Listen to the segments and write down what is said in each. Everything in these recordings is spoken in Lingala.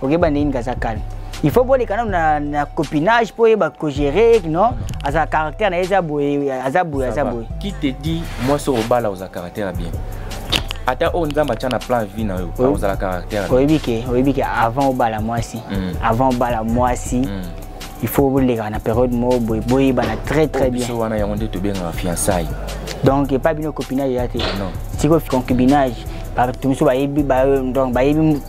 ok bandini kaza calme. Il faut les canaux na copinage pour gérer, non? À sa caractère, qui te dit, moi, sur le bas, là, aux caractère bien. Attends, on a un plan vie, aux caractère. Oui, avant au bas, la moi si. Avant au bas, la moi si. Il faut les gars, la période, moi, boy, très très bien. On a un bien fiançailles. Donc, il n'y a pas bien copinage. Non. Si vous faites concubinage, donc,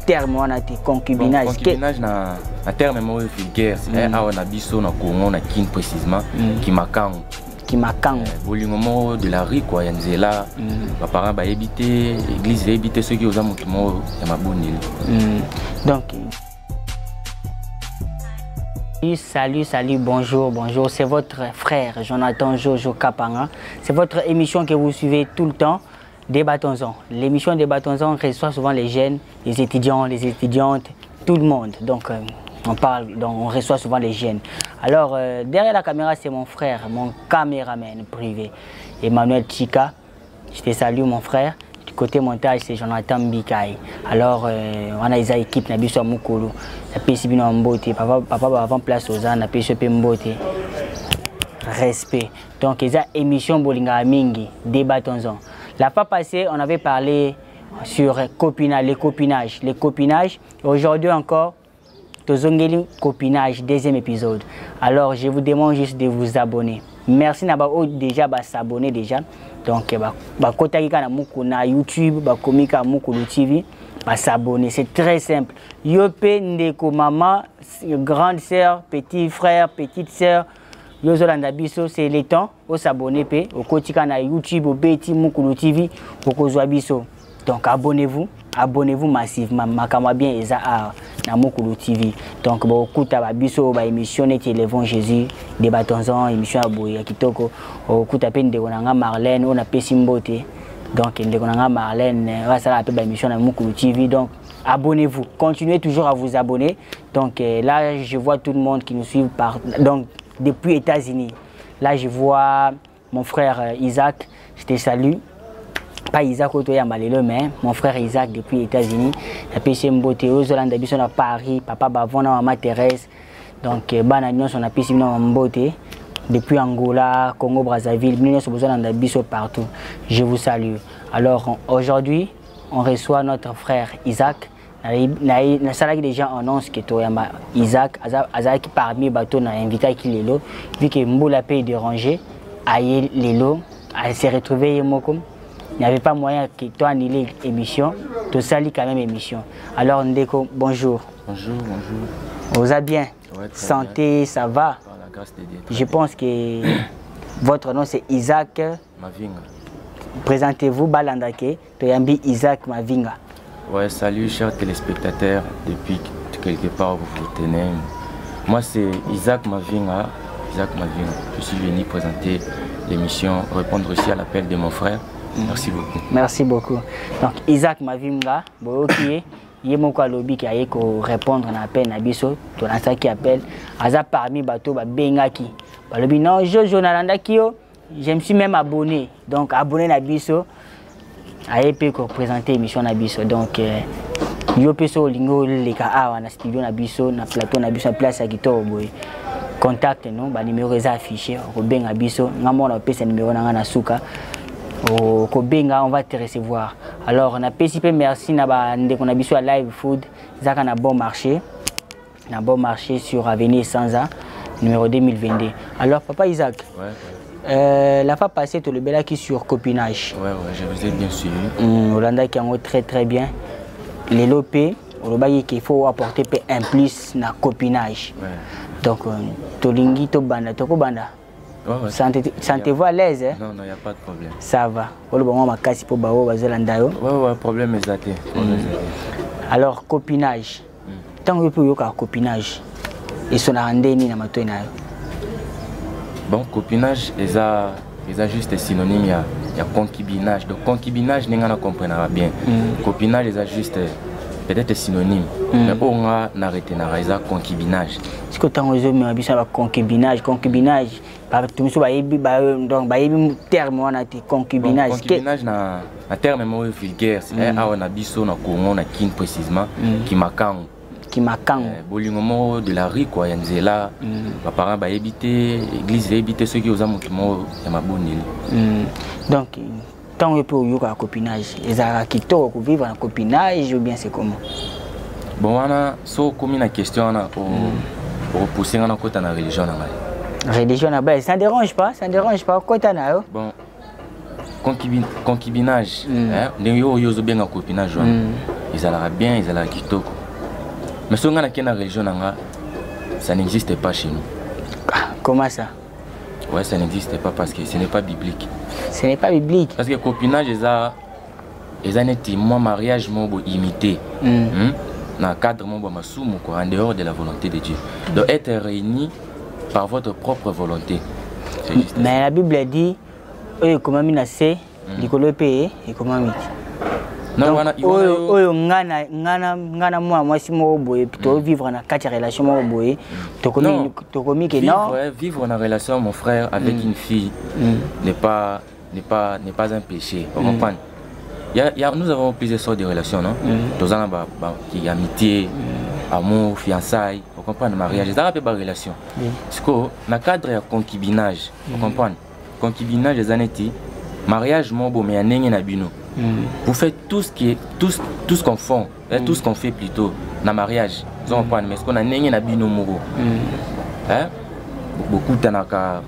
terme, on a concubinage. Concubinage, un terme vulgaire. On a biso, on a Congo, on a kin précisément, qui m'accant. Qui m'accant. Volume de la rue, quoi. Il y a là, mes parents vont éviter, l'église va éviter ceux qui ont un mot, il y a ma bonne île. Donc, salut, bonjour, c'est votre frère Jonathan Jojo Kapanga. C'est votre émission que vous suivez tout le temps, Débattons-en. L'émission Débattons-en reçoit souvent les jeunes, les étudiants, les étudiantes, tout le monde. Donc, on reçoit souvent les jeunes. Alors, derrière la caméra, c'est mon frère, mon caméraman privé, Emmanuel Chika. Je te salue, mon frère. Du côté montage, c'est Jonathan Bikaï. Alors, on a une équipe, on a besoin de Moukolo. Papa va avant place aux ans, on a besoin de Mbote. Respect. Donc, il y a une émission Bolinga Mingi, Débattons-en. La fois passée, on avait parlé sur les copinages. Aujourd'hui encore, Tozongeli copinage, deuxième épisode. Alors, je vous demande juste de vous abonner. Merci d'abord déjà s'abonner déjà. Donc, na YouTube, komika mukulu TV, s'abonner. C'est très simple. Yope ndeko maman, grande sœur, petit frère, petite sœur. Yozolanda biso, c'est le temps au s'abonner pe au kotika na YouTube au Beti Mukulu TV au kozwa biso. Donc abonnez-vous massivement. Makama bien eza na Mukulu TV. Donc okuta ba biso ba émission téléphone Jésus, Débattons-en, émission aboya kitoko. Okuta pe ndeko nanga Marlène, on a pesi mbote. Donc ndeko nanga Marlène, va ça la émission na Mukulu TV. Donc abonnez-vous, continuez toujours à vous abonner. Donc là je vois tout le monde qui nous suit depuis États-Unis. Là, je vois mon frère Isaac. Je te salue. Pas Isaac mais mon frère Isaac depuis États-Unis. La PC Mbote, Zolanda Bisson à Paris, papa Bavona, maman Thérèse. Donc, Bananion, on a PC Mbote. Depuis Angola, Congo, Brazzaville, nous sommes besoin de Bisson partout. Je vous salue. Alors, aujourd'hui, on reçoit notre frère Isaac. Na salaki déjà annonce que toyamba Isaac azaki parmi bateau na invité qui lelo vu que Mboula paye déranger aye lelo a se retrouver yemoko il n'y avait pas moyen que toi annuler l'émission to sali quand même émission. Alors Ndeko, bonjour. Bonjour. Vous allez bien? Ouais, santé bien. Ça va? Par la grâce de Dieu. Je pense que votre nom c'est Isaac Mavinga. Présentez-vous Balandake toyambi Isaac Mavinga. Ouais, salut chers téléspectateurs, depuis quelque part vous vous tenez. Moi c'est Isaac Mavinga. Je suis venu présenter l'émission, répondre aussi à l'appel de mon frère. Merci beaucoup. Merci beaucoup. Donc Isaac Mavinga, boyoki yemoko alobi ki aye ko répondre na appel na biso, to na ça qui appelle aza parmi bato ba bengaki. Balobi non Jojo nalandaki yo, je me suis même abonné. Donc abonné na biso. Aye pe ko présenter émission na biso. Donc yo peso lingo leka awa na studio na biso na plateau na biso place ya kitoko boy. Contact non ba numéro est affiché ko benga biso ngamo na pesa numéro na na suka ko benga on va te recevoir. Alors on a PCP merci na ba ndeko na biso live food zaka na bon marché sur avenue Sanza numéro 2022. Alors papa Isaac. Ouais. La fois passée, tu le bel qui sur copinage. Ouais, je vous ai bien suivi. Hollanda qui en très très bien. Les lopés, il faut apporter un plus dans copinage. Ouais. Donc, Tolingi, Tobanda, Tokobanda. Ouais. Sentez-vous à l'aise? Hein? Non, il n'y a pas de problème. Ça va. Ouais, problème exacté. Alors, copinage. Tant que vous pouvez copinage, et son arrendé na matoina. Bon, copinage, ils ont juste synonyme, il y a concubinage. Donc, concubinage, nous ne comprenons pas bien. Copinage, ils ont juste peut-être synonyme. Mais on a arrêté na concubinage. Ce que tu as dit, concubinage, tout le terme concubinage. Concubinage, un terme vulgaire. On a dit ça, on a kin précisément, qui m'accant. Kimakango. Bolingomo de la rue quoi, Yanzela. Mes parents ba habité, église habité ceux qui osent mokimo ya maboneli. Donc tant que pour yoka copinage, ezala kitoko vivre en copinage ou bien c'est comment? Bon wana so comme une question na pour pousser na kota na religion na ngai. Religion na ba, ça ne dérange pas, kota na yo. Bon concubinage, ndenge yo yozo benga copinage wana. Ezala bien, ezala kitoko. Mais si on a une religion, ça n'existe pas chez nous. Comment ça? Ouais, ça n'existe pas parce que ce n'est pas biblique. Ce n'est pas biblique. Parce que le copinage, moi, mariage, moi, imité. Dans le cadre, moi, en dehors de la volonté de Dieu. Donc, être réunis par votre propre volonté. Mais la Bible dit, comment minase, l'école payé et comment minase. Non, ngana moi si mo boye plutôt vivre na quatre relations mo boye to komi que non vivre en relation mon frère avec une fille n'est pas un péché, vous comprenez? Nous avons plusieurs sortes de relations, non? Tous en qui amitié, amour, fiançailles, vous comprenez? Mariage, c'est un peu de relation. Parce que dans le cadre de concubinage, vous comprenez? Concubinage des années mariage mon beau mais un na bino. Vous faites tout ce qu'on fait, tout ce qu'on fait plutôt dans le mariage. Vous comprenez? Mais ce qu'on a na bino mogo. Beaucoup tanaka,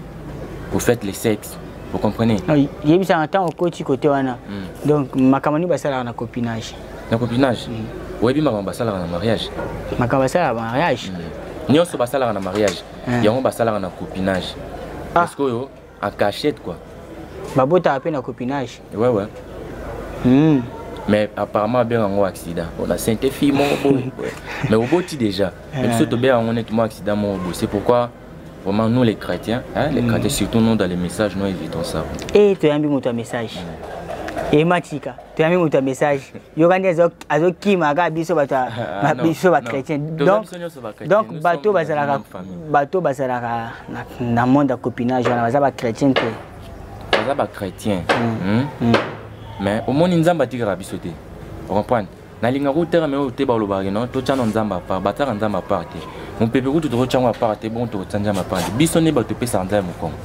vous faites les sexes, vous comprenez? Oui, il y a eu ça en temps au côté wana. Donc makamani basala na copinage. Na copinage. Oui, bien basala na mariage. Makabasala na mariage. Nyonso basala na mariage. Yango basala na copinage. Parce que yo en cachette quoi. Babota appelle un copinage. Ouais. Mais apparemment, bien un accident. On a 5 filles, mais au bout déjà. Même si tu as un accident, c'est pourquoi vraiment nous les chrétiens, les chrétiens surtout nous dans les messages, nous évitons ça. Et tu as mis mon message. Et Matika, tu as mis mon message. Il y a des gens qui m'ont dit chrétien. Donc, bateau bazalaka na monde de copinage, on a chrétien. Chrétien. Mais au monde nzamba tigara bisoté. Vous comprenez? Na linga routera mais ote ba lobari non to tchana nzamba pa batara nzamba parte. Mon pépé ko to tchanga parte bon to tchanga parte. Bisone ba to pesa nzamba mo kongo.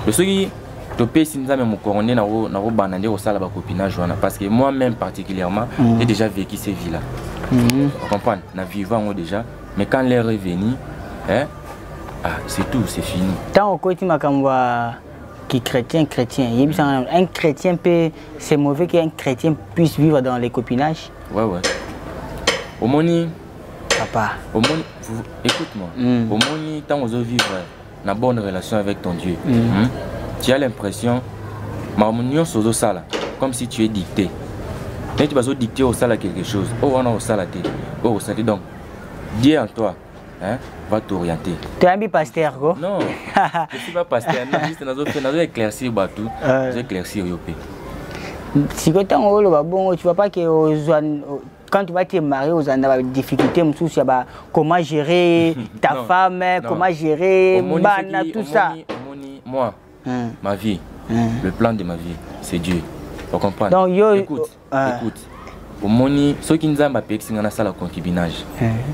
Le soki to pesa nzamba mo kongo na ro bana ndé ko sala ba copinage wana parce que moi même particulièrement j'ai déjà vécu ces vies là. Vous comprenez? Na vivant déjà mais quand l'heure est venue c'est tout, c'est fini. Tant au côté makamwa qui chrétien. Un chrétien peut, c'est mauvais qu'un chrétien puisse vivre dans les copinages. Ouais. Au moni, papa. Au moni, écoute-moi. Au moni, tant que vous vivre une bonne relation avec ton Dieu, tu as l'impression, comme si tu es dicté. Mais tu vas dicter au salaire quelque chose. On a au salaire. Donc, Dieu en toi. Va t'orienter. Tu es un pasteur, quoi? Non, je ne suis pas pasteur. Je vais éclaircir tout. Je vais éclaircir Yopé. Si tu ne vois pas que quand tu vas te marier, tu as des difficultés. Comment gérer ta femme, comment gérer tout ça. Moi, ma vie, le plan de ma vie, c'est Dieu. Tu comprends? Donc, écoute. Au moni, ceux qui nous ont appelé dans la salle de concubinage,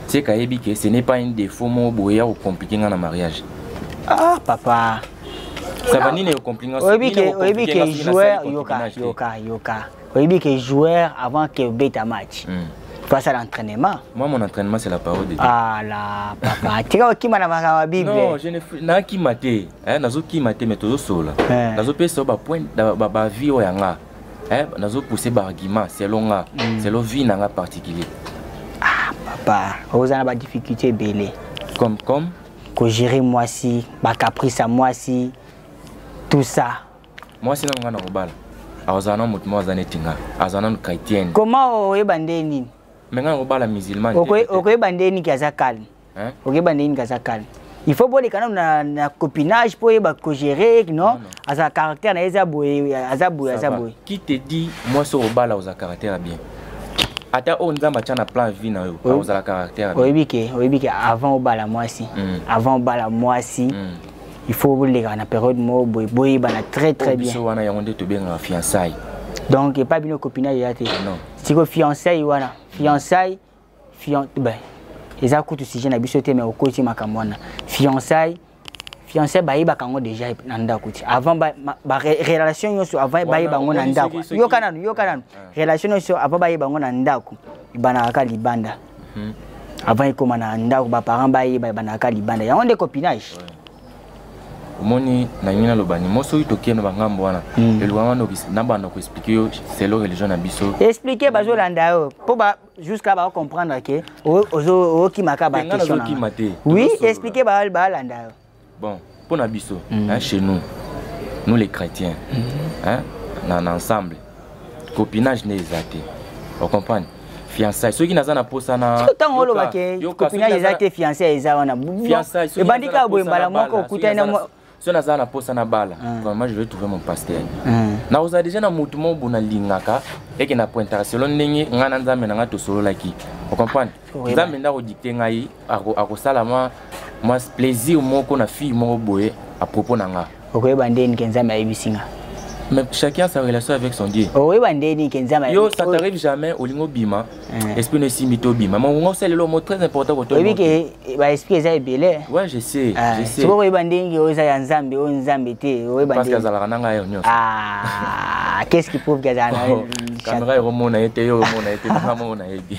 c'est que ce n'est pas un défaut ou compliqué dans le mariage. Ah, papa. Ça va ni compliqué. Oui, que joueur, joueur avant que bête match. Toi, c'est l'entraînement. Moi, mon entraînement, c'est la parole de Dieu. Ah là, papa. Tu vois qui m'a la Bible? Non, je ne suis pas qui m'a été. Qui m'a été, mais tout seul. Point de vie au yanga. Nous poussé par argument, c'est le vie en particulier. Ah, papa, vous avez des difficultés belle. Comme que gérer moi si, ma caprice à moi si, tout ça. Moi si non on bal. Azana mutmo azane tinga, azana chrétien. Comment on est bandé ni? Mais on bal musulman. On est bandé ni kazakal. On est bandé ni kazakal. Il faut voir les canaux na copinage pour gérer, non? À sa caractère, azaboué. Qui te dit, moi, ce robala aux caractère bien? Ata on a un plan de vie na yo, aux caractère bien. Oui, que avant bala moi si. Avant bala moi si. Il faut les gars na période mo boy bana très bien. Biso wana ya onde to bien fiançailles. Donc il pas bien copinage ya té. Non. Si ko fiançailles wana, fiançailles ben eza kutu sujet na biso te mais okoti makambo wana fiançailles bayi bakango déjà na ndako ti avant ba relation nyonso avant bayi bango na ndako yoka nanu relation nyonso avant bayi bango na ndako ibanaka libanda avant ikoma na ndako ba parents bayi banaka libanda yango nde copinage omoni na ngina lobani moso itokie no bangambo wana elwanga no nabana ko expliquer yo c'est la religion na biso expliquer bazo landa yo po ba jusqu'à ba comprendre que ozo kimaka ba question na oui expliquer ba landa yo bon pour na biso chez nous les chrétiens dans ensemble copinage n'est exacté on comprend fiançailles ceux qui n'ont pas posa na tant holo ba ke copinage exacté fiançailles eza wana fiançailles e bandika boye mbala moko kutana si on a posa na bala vraiment je vais trouver mon pasteur na oza déjà na mutu mo bona lingaka et que na pointa selon ndenge ngana nzambe na ngato solo laki on comprend nzambe nda ko dicter ngai ako salama moi plaisir moko na fille moko boye à propos na nga okoyeba ndeni ke nzambe ayibisinga mais chacun a sa relation avec son Dieu okoyeba ndeni ke nzambe yo ça t'arrive jamais au lingo bima esprit ne simito bima mais on sait le mot très important pour toi oui que ba esprit eza ebele ouais je sais c'est pourquoi okoyeba ndeni oza ya nzambe o nzambe te okoyeba parce que azalaka na ngai nyonso qu'est-ce qui prouve que azalaka caméra romona été yo romona été mama yebi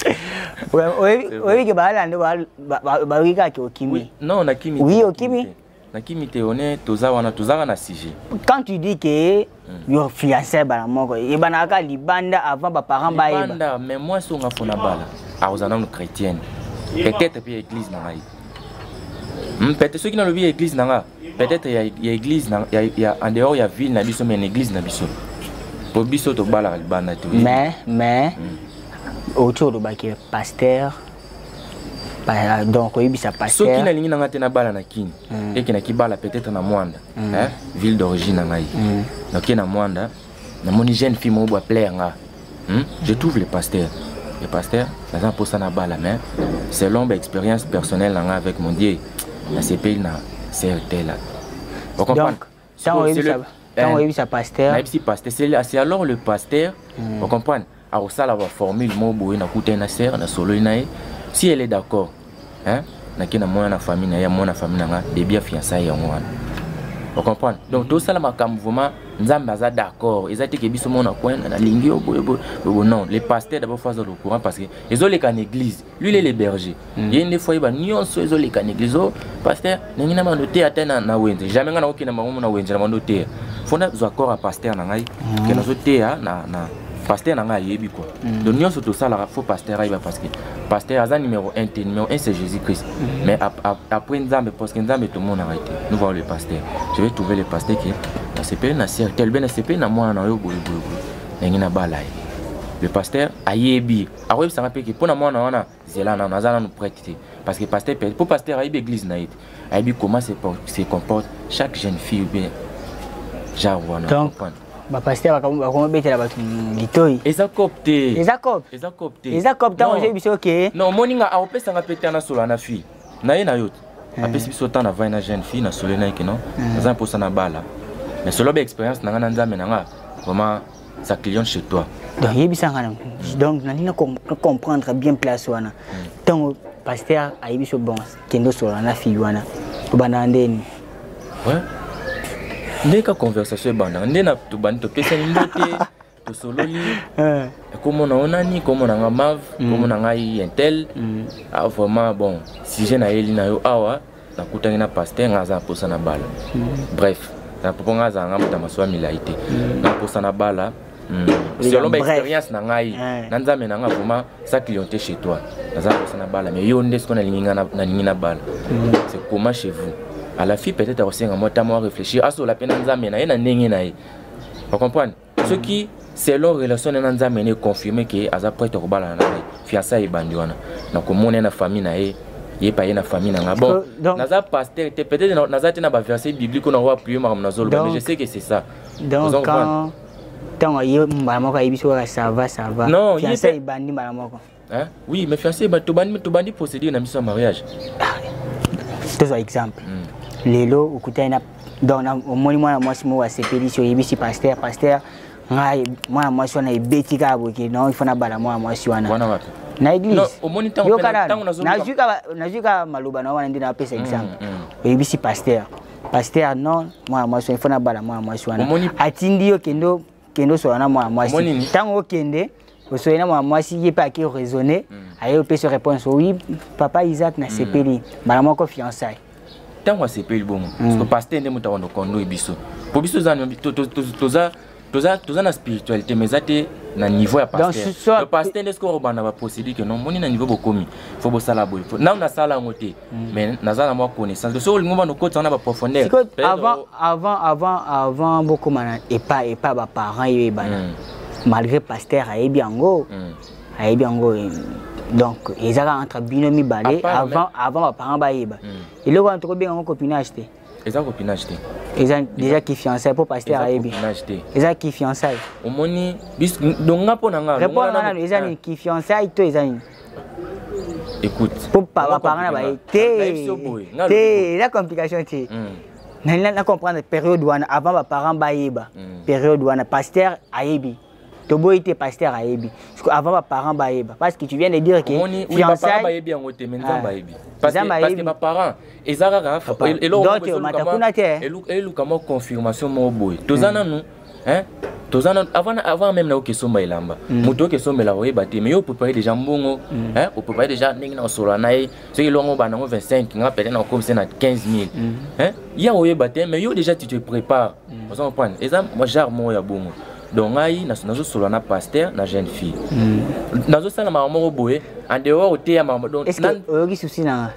oui que ba lando ba wika ke okimi non na kimi oui okimi na kimi te one tozaka na sujet quand tu dis que yo fiancé bala moko e banaka libanda avant ba parents ba libanda mais moi so nga fona bala a ozana no chrétienne peut-être puis église na ngai peut-être ceux qui na lobi église na nga peut-être il y a église na il y a en dehors il y a ville na biso mais une église na biso pour biso to bala libanda te mais autour de ba ke pasteur donc oui ça passe ceux qui na lingi na tena bala na kini et qui na kibala peut-être na Mwanda ville d'origine na ngai donc na Mwanda na moni jeune fille mo boa plaire nga je trouve le pasteur ça pour ça na bala mais selon ma expérience personnelle nga avec mon Dieu na CP na CRT là on comprend donc ça pasteur c'est alors le pasteur on comprend a ça la formule mo boye na kuta na serre na solo inae si elle est d'accord na kina mwana na famille na ya mwana famille na nga début fiançailles ya mwana on comprend donc tout ça la makambo vraiment nzambe aza d'accord ezati ke biso mona coin na lingi bo non les pasteurs d'abord faire le courant parce que ils ont les can église lui il est le berger il y a une fois ba nyonso ils ont les can église pasteur ningi na mandoté atena na wenze jamais nga na okina mamu na wenze na mandoté fona zo accord à pasteur na ngai ke na zoté na pasteur na ngai yebi quoi donc nyonso tout ça la faut pasteur aiba parce que pasteur aza numéro 1 c'est Jésus-Christ mais après nzambe parce que nzambe tout le monde a arrêté nous voyons le pasteur je vais trouver le pasteur qui na CP na cercle ben CP na mwana na yo boy ngina balai le pasteur ayebi awebi sanga pe que pona mwana wana zela na nazana nous prêter parce que pasteur pour pasteur ayebi église na ite ayebi comment se comporte chaque jeune fille ou bien genre wana comprendre ba pasteur bakoma betela batu litoi eza copte on j'ai biso que non moninga a opesa nga peta na solo na fille na ye na yote apesi biso temps na vai na jeune fille na solo na ke non za posa na bala mais solo ba expérience na nga na nzambe na nga vraiment ça cliente chez toi donc yebisa nga donc na nina comprendre bien place wana tant pasteur a biso bon kendo solo na fille wana bana ndeni ouais ndeka conversation banda ndena to bani to pesa ni mbote to sololi comment on onani comment on a mav comment on a intel vraiment bon si j'ai na eli na yo awa na kutanga na pasteur ngaza posa na bala bref na poponga za ngam maswa milaité na posa na bala selon ma expérience na ngai na nzambe na nga vraiment ça clienté chez toi naza posa na bala mais yo ndesko na linga na linga bala c'est comment chez vous à la fille peut-être aussi un moment à réfléchir à ce la peine nzambe na ena ndenge na ye vous comprenez ce qui selon relation na nzambe ne confirmer que aza prêtre ko bala na fiançailles bandi wana na ko mona na famille na ye pa ye na famille na nga bon naza pasteur peut-être naza tena ba verset biblique on va prier mais je sais que c'est ça donc quand yo mbala moko ayibiso ka ça va non fiançailles bandi mbala moko oui mais fiançailles to bandi procédure na mission mariage deux exemples lelo ukutana donc omoni mwana mwasi mo wa sepelisi oyebisi pasteur ngai mwana mwasi wana ebeti ka boke non il faut na bala mwana mwasi wana na église. Non, au moins tant na juka maloba na wana ndina apesa exemple. Oyebisi pasteur. Pasteur non, moi so ifona bala moi so wana. Atindi yo kendo so wana moi si. Tango kende, osoyena moi si yepa ki raisonner, ayo pe se réponse oui, papa Isaac na sepeli, bala moko fiançailles. Tango sepeli bon. Parce que pasteur ndemo ta wana kondo ebiso. Po biso za toza na spiritualité mais ate na niveau ya pasteur. Le pasteur est-ce qu'on va procéder que non moni na niveau bokomi. Faut bo sala boy. Na na sala ngote. Mais na za na moi connaissance. De so ngomba no kota na ba profondeur. Avant beaucoup mana et pas ba parents et bana. Malgré pasteur ayebi yango. Ayebi yango donc ils ont entre binomi balé avant ba parents ba yeba. Et là on trouve bien en copinage té. Ils ont copinage té. Ils ont déjà qui fiançailles pour pasteur ayebi. Ils ont qui fiançailles. Au moni bis donc ngapo na nga. Réponds na ils ont qui fiançailles toi ils ont. Écoute. Pour parents ba té la complication té. Na comprendre période wana avant ba parents ba yeba. Période wana pasteur ayebi. Tobo était pasteur ayebi. Avant ba parents ba yeba parce que tu viens de dire que fiançailles ba yebi en oté mais nzamba ayebi. Parce que mes parents ezara et lo comment confirmation mo boy. Tozana nous hein tozana avant même na okesomba elamba. Moto okesomba la oyeba te mais yo préparer déjà mbongo hein on préparer déjà ningi na solo nae ce qui longo ba na 25 nga peut-être na comme c'est na 15 000 hein ya oyeba te mais yo déjà tu te prépares. Vous comprenez ezam moi genre mo ya bongo. Donc aïe nazo solo na pasteur na jeune fille. Nazo sala maman boye en dehors au thé maman donc est-ce que oyoki souci na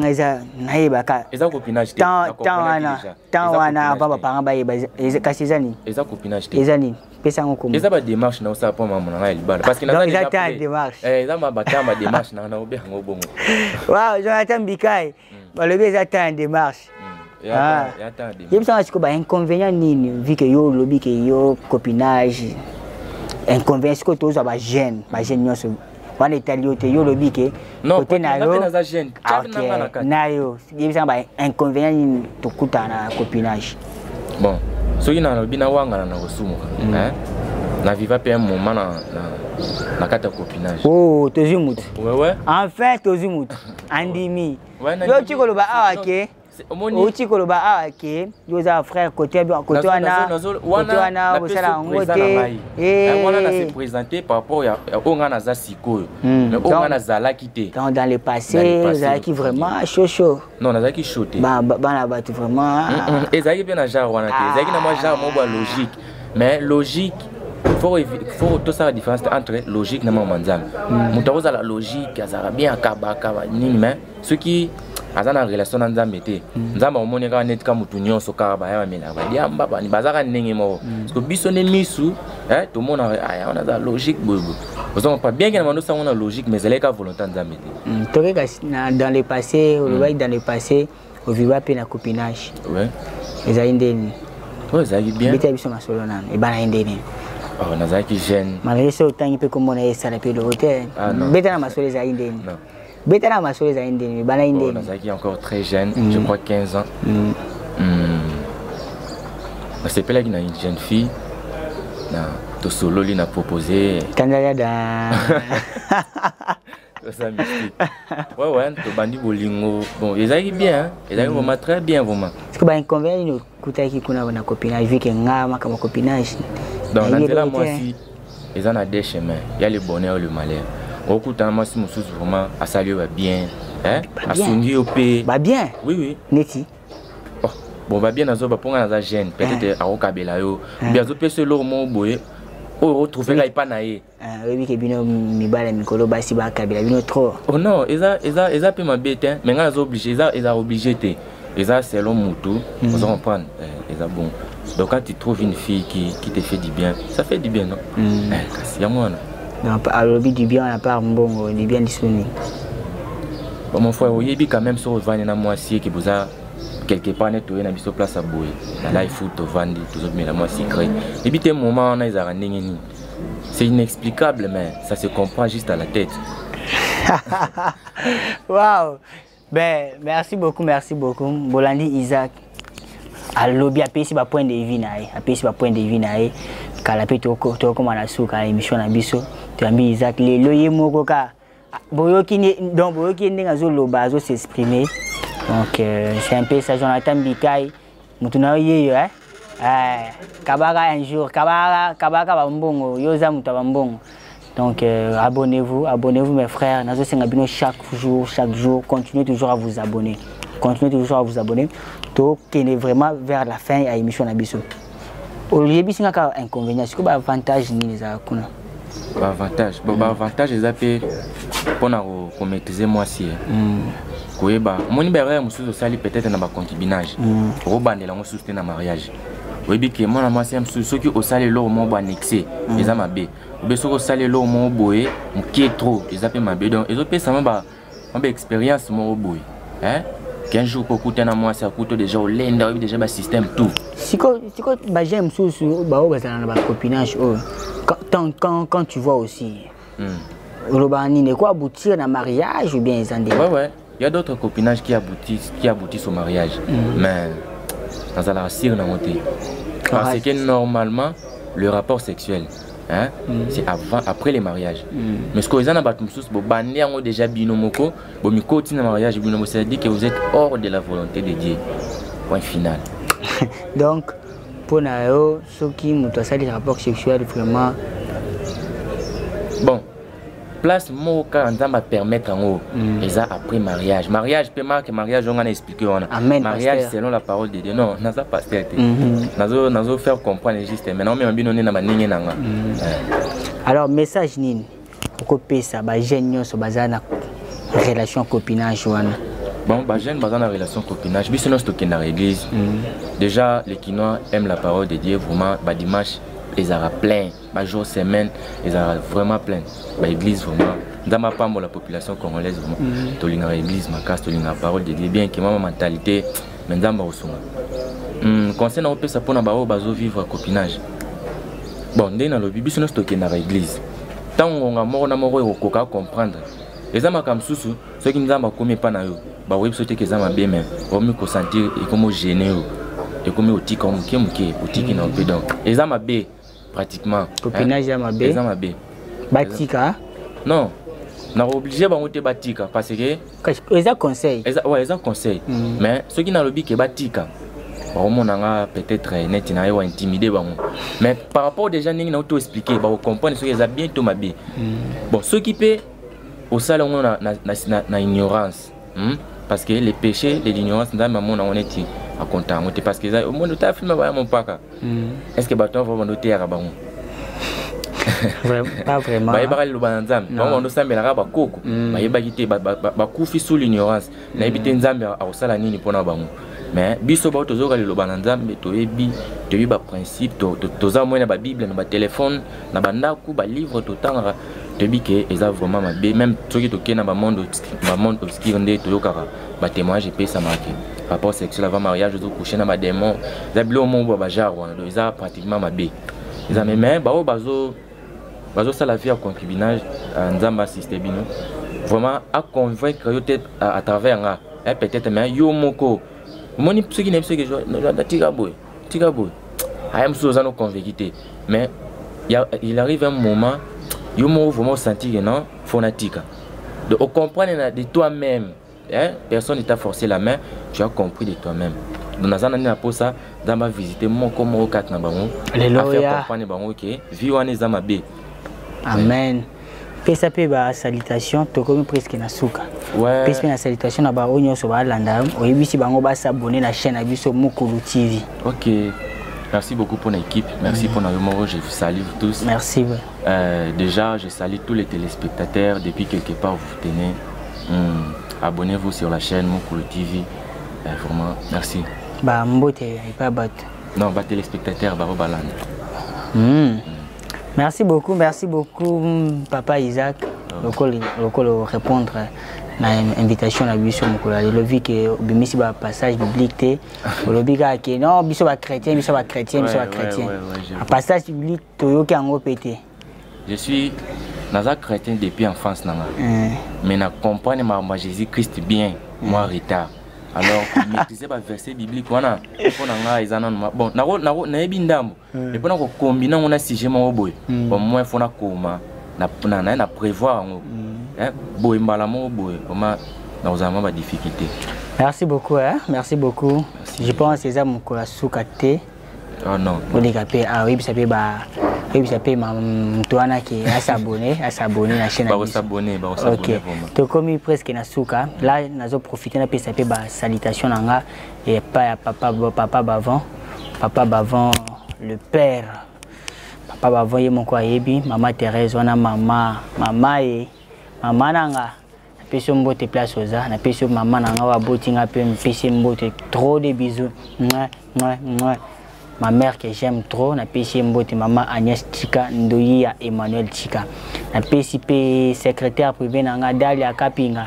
eza naïba ka eza copinage tant wana avant ba parents ba yeba kasi ezani eza copinage te ezani pesa ngo comme eza ba démarche na osala pour maman na libala parce que na déjà ta démarche eza ma batama démarche na obe ngo bongo waaw Jonathan Bikai balobi eza ta démarche. Il me semble que inconvénient nini vu que yo lobby que yo copinage inconvénient que tous ba jeune nyonso wana italio te yo lobby que côté na yo na yo il me semble inconvénient nini to kuta na copinage bon so ina lobby na wanga na osumo hein na viva pe un moment na kata copinage oh tozimut ouais enfin tozimut andimi yo chikoloba awake Oti koloba ke yoza frère côté wana bosala ngote wana na se présenter par rapport à onga na za sikoyo mais onga na zala kité dans le passé za qui vraiment chaud non na za qui chaud bana batu vraiment ezaki pe na genre wana te ezaki na moi genre mo ba logique mais logique faut tout ça la différence entre logique na manzam mutaroza la logique azara bien akaba nini mais ce qui azana relation na nzambe te nzamba omoni ka net ka mutu nyonso ka ba ya mena ba diamba ba ni bazaka ndenge mo parce que biso ne misu tout le monde a on a la logique bobo vous pas bien que na mando ça on a logique mais elle est ka volonté nzambe te toke dans le passé dans le passé au vivre pe na copinage ouais ezali ndeni ouais ezali bien bita biso masolo nana e bana ndeni oh nazaki jeune malgré ça autant pe comme on a ça pe de hôtel bita na masolo ezali ndeni non Betana masolo za indeni bana indeni. Nazaki encore très jeune, je crois 15 ans. C'est pas là qu'il a une jeune fille. Na to solo lui n'a proposé. Kandaga da. Ça mystique. Ouais to bandi bolingo. Bon, ils arrivent bien, ils arrivent vraiment très bien vraiment. Est-ce que ba inconvénient no kutaki kuna na copinage vu que ngama kama copinage. Donc là moi aussi ils en a deux chemins, il y a le bonheur et le malheur. Au coup de moi, si mon sous vraiment à saluer va bien, hein, à soigner au pays. Va bien. Oui. Neti. Bon, va bien dans un pour dans un gène, peut-être à Okabela yo. Bien zo pese lo mo boye. O retrouver là pas naé. Oui que bino mi bala mikolo basi ba Kabela bino trop. Oh non, eza peut m'embêter, mais nga zo obligé, eza obligé té. Eza selon mutu, vous comprendre. Eza bon. Donc quand tu trouves une fille qui te fait du bien, ça fait du bien non? Kasi ya moi. À l'objet du bien, à part bon, du bien disponible. Bon, mon frère, il y a quand même sur le vent, moi aussi, qui vous a quelque part nettoyé, dans la place à bouer. Là, il faut te vendre, tout ça, mais la moi aussi, crée. Et puis, un moment, on a des c'est inexplicable, mais ça se comprend juste à la tête. Waouh! Ben, merci beaucoup. Bolandi Isaac. À l'objet, à payer point de vie, à payer point de vie, Kalape toko mana suka émission na biso Tu as mis Isaac, les loyers mokoka. Donc, boyoki n'est loba s'exprimer. Donc, c'est un peu ça, Jonathan Bikaï. Mutuna yé, hein? Kabaka un jour, Kabaka bambongo, Yosa mutabambongo. Donc, abonnez-vous mes frères. Nazo Sengabino chaque jour, continuez toujours à vous abonner. Continuez toujours à vous abonner. Donc, qui est vraiment vers la fin à l'émission Nabiso. Au lieu de un inconvénient, c'est quoi l'avantage ni les akuna? Avantage, avantage les pour maîtriser moi si. Koyeba, mon ibéré musuzo sali peut-être na ba concubinage. Robande la musuzo na mariage. Oui que mon ama c'est musuzo qui au sali lo mo ba annexé, les amabe. Be soko sali lo mo boye, qui est trop, les appelle mabe. Donc ils ont fait ça ba expérience mo boye. Hein? 15 jours pour coûter na moi ça coûte déjà au lenda déjà ba système tout. Si bah j'aime musuzo ba na ba copinage quand tu vois aussi. Robani ne quoi aboutir à mariage ou bien ils en ouais. Il y a d'autres copinages qui aboutissent au mariage. Mais dans la cire n'a monté. Parce que normalement, le rapport sexuel, hein, c'est après les mariages. Mais ce que vous avez déjà binomoko, mariage, ça dit que vous êtes hors de la volonté de Dieu. Point final. Donc, pour nous, ceux qui ont des rapports sexuels, vraiment. Bon. Place moka va permettre en haut et ça après mariage peut marquer mariage on a expliqué on a mariage selon la parole de Dieu non n'a pas tête nazo faire comprendre juste maintenant mais on na maninga nanga. Alors message nini pour ça ba jeune so bazana relation copinage wana bon ba jeune bazana relation copinage biso no stocké dans l'église déjà les Kinois aiment la parole de Dieu vraiment ba dimanche ils aura plein, ma jour semaine, ils aura vraiment plein. L'église vraiment, dans ma part, la population congolaise vraiment, tolinga l'église, ma casse, tolinga la parole de Dieu, bien que ma mentalité, mais dans ma osuma. Concernant au ça pour n'avoir bazo vivre copinage. Bon, dès dans le bibi, c'est notre stocké dans l'église. Tant on a mort, on a mort, on coca comprendre. Les amas comme sous, ceux qui nous ont commis pas na yo, bah oui, sauter que ça m'a bien même, on me consentir et comme gêner et comme au tic comme qui au tic dans le pédant. Les amas bé. Pratiquement. Copinage à ma bé. Batika? Non. On est obligé de monter batika parce que. Ils ont conseil. Ouais, ils ont conseil. Mais ceux qui n'ont le but que batika, on a peut-être net intimidé. Mais par rapport aux gens qui ont tout expliqué, on comprend ce qu'ils ont bientôt ma bé. Bon, ceux qui paient au salon, on a ignorance. Parce que les péchés, l'ignorance, on est à compter parce que au monde tu as filmé mon paka. Est-ce que bâton va noter à Rabon? Pas vraiment. Bah il va le banzam. On doit s'amener à Rabakoko. Bah il va quitter bah coufi sous l'ignorance. Na habiter nzambe au sala nini pona bango. Mais biso ba tozoka le banzam to yebi ba principe to za moyen ba bible na ba téléphone na ba ndaku ba livre to tanga te bi que eza vraiment ma bé même ceux qui toke na ba monde obscur ndé to yokara ba témoignage pe ça marqué. Rapport sexuel avant mariage, je coucher dans ma démon. Zablo au monde bajar, ils ont pratiquement ma bé. Ils ont même bazo ça la vie à concubinage, nzamba système bino. Vraiment à convaincre à travers là. Peut-être mais yo moko. Moni ceux qui n'aiment ce que je tigaboy. Ayam sous nos convaincre. Mais il arrive un moment, yo mo vraiment sentir non fanatique. De comprendre de toi-même. Personne ne t'a forcé la main, tu as compris de toi-même. Dans la année pour ça, dans ma visite, mon comme au 4 nabango, à faire comprendre bango que vivre zama bé. Amen. Pesa pe ba salutation to comme presque na suka. Ouais. Pesa na salutation na ba onyo so ba landa, oyebisi bango ba s'abonner na chaîne Abiso Mukulu TV. OK. Merci beaucoup pour l'équipe, merci pour notre numéro, je vous salue tous. Merci. Déjà, je salue tous les téléspectateurs depuis quelque part vous tenez. Abonnez-vous sur la chaîne Mukulu TV. Vraiment, merci. Bah, mbote, pas bat. Non, bah, téléspectateur, bah, Robaland. Merci beaucoup, Papa Isaac. Le répondre à l'invitation à Biso Mukulu. Le vu que Bimisi va passage biblique, le biga que non, Biso va chrétien, Biso va chrétien. Un passage biblique, Toyo qui a un pété. Je suis naza chrétien depuis enfance nanga. Mais na comprendre ma Jésus-Christ bien, moi retard. Alors maîtriser ba verset biblique wana pour nanga ezana bon na yebi ndambo et pour na ko combiner on a sujet mo boy bon moi faut na koma na prévoir boy malamo boy comment nous avons des difficultés. Merci beaucoup, hein? Merci beaucoup. Merci. Je pense que c'est ça mon soukate. Oh non. Ah oui, ça peut ça peut Mtoana qui a s'abonné à la chaîne. S'abonner. Ok. Tu comme presque na souka. Là, nous profité na ça peut salutation nanga et papa Bavon le père. Papa Bavon y mon quoi yebi, maman Thérèse, on a maman nanga. Peso mbote place aux arts, na peso maman nanga wa botinga pe mpesi mbote trop de bisous. Ma mère que j'aime trop, na pesi mbote maman Agnès Chika Ndoya Emmanuel Chika. Na pesi pe secrétaire privé nanga Dalia Kapinga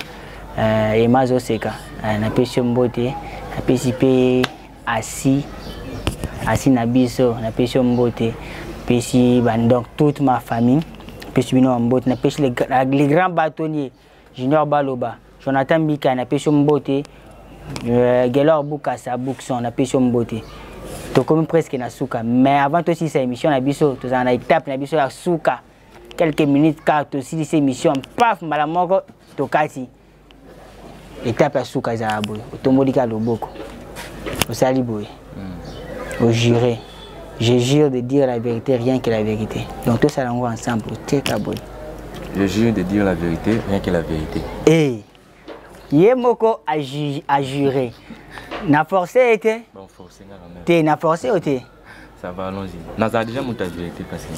Emazo Seka. Na pesi mbote, na pesi pe Asi Nabiso, na pesi mbote, pesi donc toute ma famille, pesi bino mbote, na pesi les grands bâtonniers. Junior Baloba, Jonathan Bika, na pesi mbote, Gelor Bukasa Boukson, na pesi mbote. To comme presque na souka, mais avant aussi cette émission na biso, to na étape na biso ya souka. Quelques minutes car to si cette émission paf malamoko to kati. Étape ya souka za boy. To modika loboko. Au sali boy. Au juré. Je jure de dire la vérité, rien que la vérité. Donc tout ça là ensemble, teka boy. Je jure de dire la vérité, rien que la vérité. Eh, Yemoko a juré. Na forcé été? Bon, forcé, t'es na forcé ou t'es? Ça va, allons-y. N'a déjà mon vérité parce que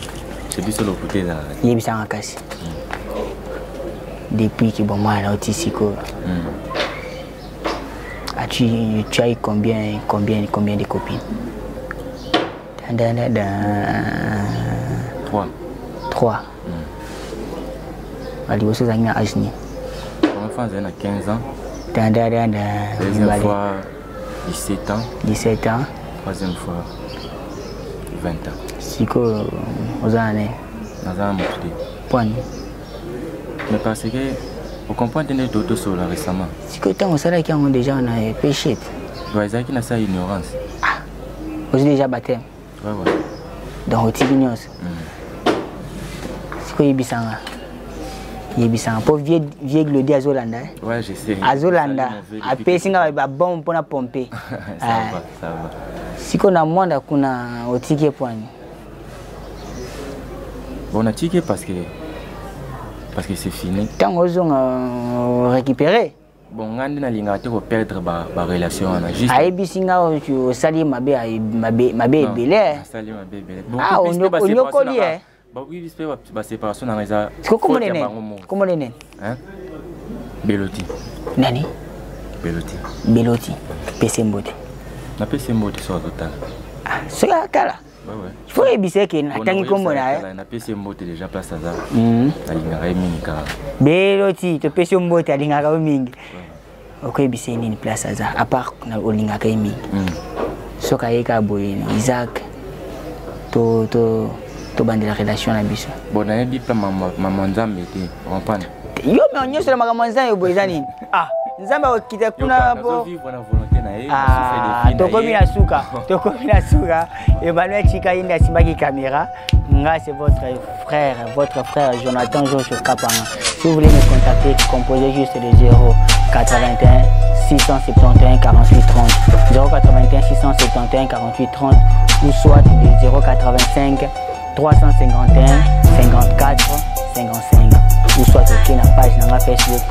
j'ai vu sur le côté là. Yebisa en casse. Depuis que bon moi là au Siko. Tu as eu combien de copines? 3. Ali aussi ça n'a âge-ni. Première fois j'ai 15 ans. Deuxième fois 17 ans. 17 ans. Troisième fois 20 ans. Siko aux années. Point. Mais parce que vous comprenez tout ça récemment. Siko tant on sait qu'on déjà on a péché. Ouais, ça qui n'a ça ignorance. Ah. Vous déjà baptême. Ouais. Donc au Tignos. Siko yebisanga. Yebisanga pour vieux glodi à Zolanda. Ouais, je sais. À Zolanda. À Pessinga va bon pour la pomper. Ça va. Si qu'on a moins kuna au ticket point. Bon, on a ticket parce que c'est fini. Tant qu'ils ont récupéré. Bon, on a perdre ma relation. Aïe bisinga au sali mabe belé. Ah, on y collier. Bah oui, c'est séparation dans les a. Comment les nègres? Hein? Beloti. Nani? Beloti. PC Mbote. Na PC Mbote sur total. Ah, c'est la cala. Ouais. Il faut éviter que n'atteigne comme on a. Na PC Mbote déjà place à ça. Na lingara mingi. Beloti, to PC Mbote lingara mingi. Ok, bise ni place à ça. À part na lingara mingi. Soka yeka boy Isaac. To bande la relation na biso. Bon na yebi pa maman nzambe te, comprendre. Yo mais on nyosela maman nzambe boyzani. Ah, nzambe okita kuna bo. Ah, to komi na suka. Emmanuel Chika yinda simbaki caméra. Nga c'est votre frère Jonathan Jojo Kapanga. Si vous voulez me contacter, composez juste le 081 671 48 30 081 671 48 30 ou soit le 085 351 54 55 ou soit sur la page de Facebook